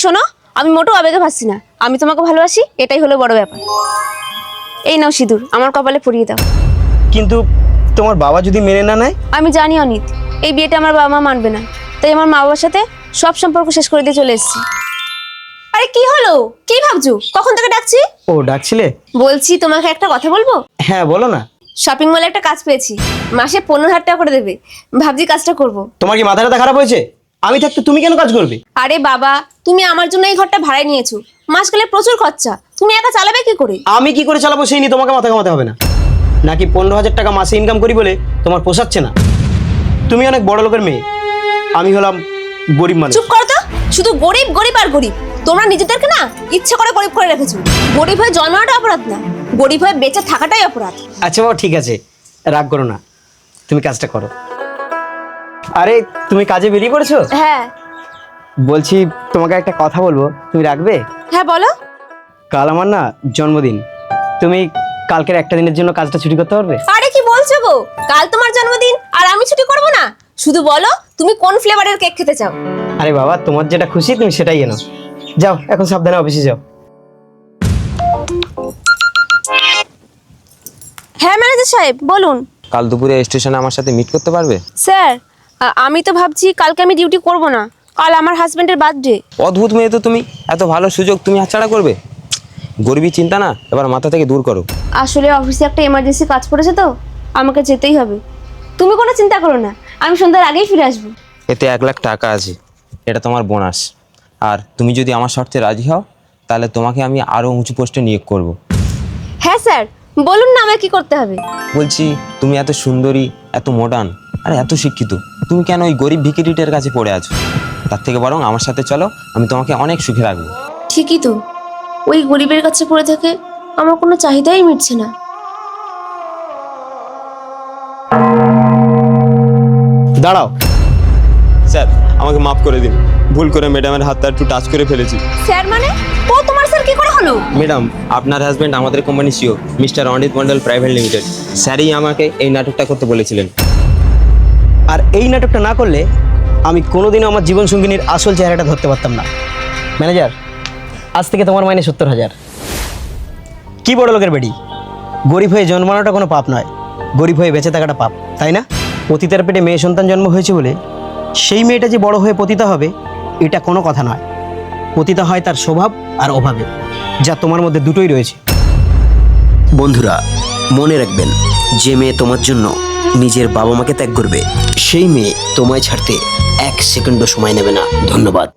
শোনো, আমি মোটেও আবেগে ভাসছি না, আমি তোমাকে ভালোবাসি, এটাই হলো বড় ব্যাপার। এই নাও সিঁদুর, আমার কপালে পরিয়ে দাও। কিন্তু তোমার বাবা যদি মেনে না নেয়? আমি জানি অনিত, এই বিয়েটা আমার বাবা মা মানবে না, তাই আমার মা বাবার সাথে সব সম্পর্ক শেষ করে দিয়ে চলে এসেছি। আরে কি হলো, কি ভাবছো? কখন থেকে ডাকছি? ও ডাকছিলে? বলছি তোমাকে একটা কথা বলবো। হ্যাঁ বলো না। শপিং মলে একটা কাজ পেয়েছি, মাসে 15,000 টাকা করে দেবে, ভাবছি কাজটা করব। তোমার কি মাথাটা খারাপ হয়েছে? আমি থাকতে তুমি কেন কাজ করবে? আরে বাবা, তুমি আমার জন্য এই ঘরটা ভাড়ায় নিয়েছো, মাস গেলে প্রচুর খরচা, তুমি একা চালাবে কি করে? আমি কি করে চালাবো সেই নিয়ে তোমাকে মাথা ঘামাতে হবে না। নাকি 15,000 টাকা মাসে ইনকাম করি বলে তোমার পোষাচ্ছে না? তুমি অনেক বড় লোকের মেয়ে, আমি হলাম গরিব মানুষ। চুপ করো তো, শুধু গরিব গরিব আর গরিব। তোমরা নিজেদেরকে না ইচ্ছে করে গরিব করে রেখেছো। গরিব হয়ে জন্মানোটা অপরাধ না, গরিব হয়ে বেঁচে থাকাটাই অপরাধ। আচ্ছা বাবা ঠিক আছে, রাগ করো না, তুমি কাজটা করো। আরে তুমি কাজে বেরিয়ে পড়েছো? হ্যাঁ। বলছি তোমাকে একটা কথা বলবো, তুমি রাখবে? হ্যাঁ বলো। কাল আমার না জন্মদিন, তুমি কালকের একটা দিনের জন্য কাজটা ছুটি করতে পারবে? আরে কি বলছো গো, কাল তোমার জন্মদিন আর আমি ছুটি করব না? শুধু বলো তুমি কোন ফ্লেভারের কেক খেতে চাও। আরে বাবা তোমার যেটা খুশি তুমি সেটাই এনো। যাও এখন সাবধানে অফিসে যাও। হ্যাঁ ম্যানেজার সাহেব বলুন। কাল দুপুরে স্টেশনে আমার সাথে মিট করতে পারবে? স্যার, আমি তো ভাবছি কালকে আমি ডিউটি করব না, কাল আমার হাজবেন্ডের বার্থডে। অদ্ভুত মেয়ে তো তুমি, এত ভালো সুযোগ তুমি হাতছাড়া করবে? গরিবী চিন্তা না এবার মাথা থেকে দূর করো। আসলে অফিসে একটা এমার্জেন্সি কাজ পড়েছে তো, আমাকে যেতেই হবে। তুমি কোনো চিন্তা করো না, আমি সন্ধ্যার আগেই ফিরে আসবো। এতে 1,00,000 টাকা আছে, এটা তোমার বোনাস। আর তুমি যদি আমার শর্তে রাজি হও তাহলে তোমাকে আমি আরও উঁচু পোস্টে নিয়োগ করব। হ্যাঁ স্যার, বলুন না আমায় কি করতে হবে। বলছি তুমি এত সুন্দরী, এত মডার্ন আর এত শিক্ষিত, তুমি কেন ওই গরিব ভিখিরিটার কাছে পড়ে আছো? তার থেকে বরং আমার সাথে চলো, আমি তোমাকে অনেক সুখে রাখবো। ঠিকই তো, ওই গরিবের কাছে পড়ে থাকে আমার কোনো চাহিদাই মিটছে না। দাঁড়াও। স্যার আমাকে মাফ করে দিন, ভুল করে ম্যাডামের হাতটা একটু টাচ করে ফেলেছি। স্যার মানে? ও তোমার স্যার কি করে হলো? ম্যাডাম আপনার হাজব্যান্ড আমাদের company CEO mister Anit Mondal private limited, স্যারই আমাকে এই নাটকটা করতে বলেছিলেন। আর এই নাটকটা না করলে আমি কোনোদিনও আমার জীবন সঙ্গিনীর আসল চেহারাটা ধরতে পারতাম না। ম্যানেজার, আজ থেকে তোমার মাইনে 70,000। কি বড় লোকের বেটি, গরিব হয়ে জন্মানোটা কোনো পাপ নয়, গরিব হয়ে বেঁচে থাকাটা পাপ, তাই না? পতিতার পেটে মেয়ে সন্তান জন্ম হয়েছে বলে সেই মেয়েটা যে বড় হয়ে পতিতা হবে এটা কোনো কথা নয়। পতিতা হয় তার স্বভাব আর অভাবে, যা তোমার মধ্যে দুটোই রয়েছে। বন্ধুরা মনে রাখবেন, যে মেয়ে তোমার জন্য নিজের বাবা মাকে ত্যাগ করবে সেই মেয়ে তোমায় ছাড়তে 1 সেকেন্ডও সময় নেবে না। ধন্যবাদ।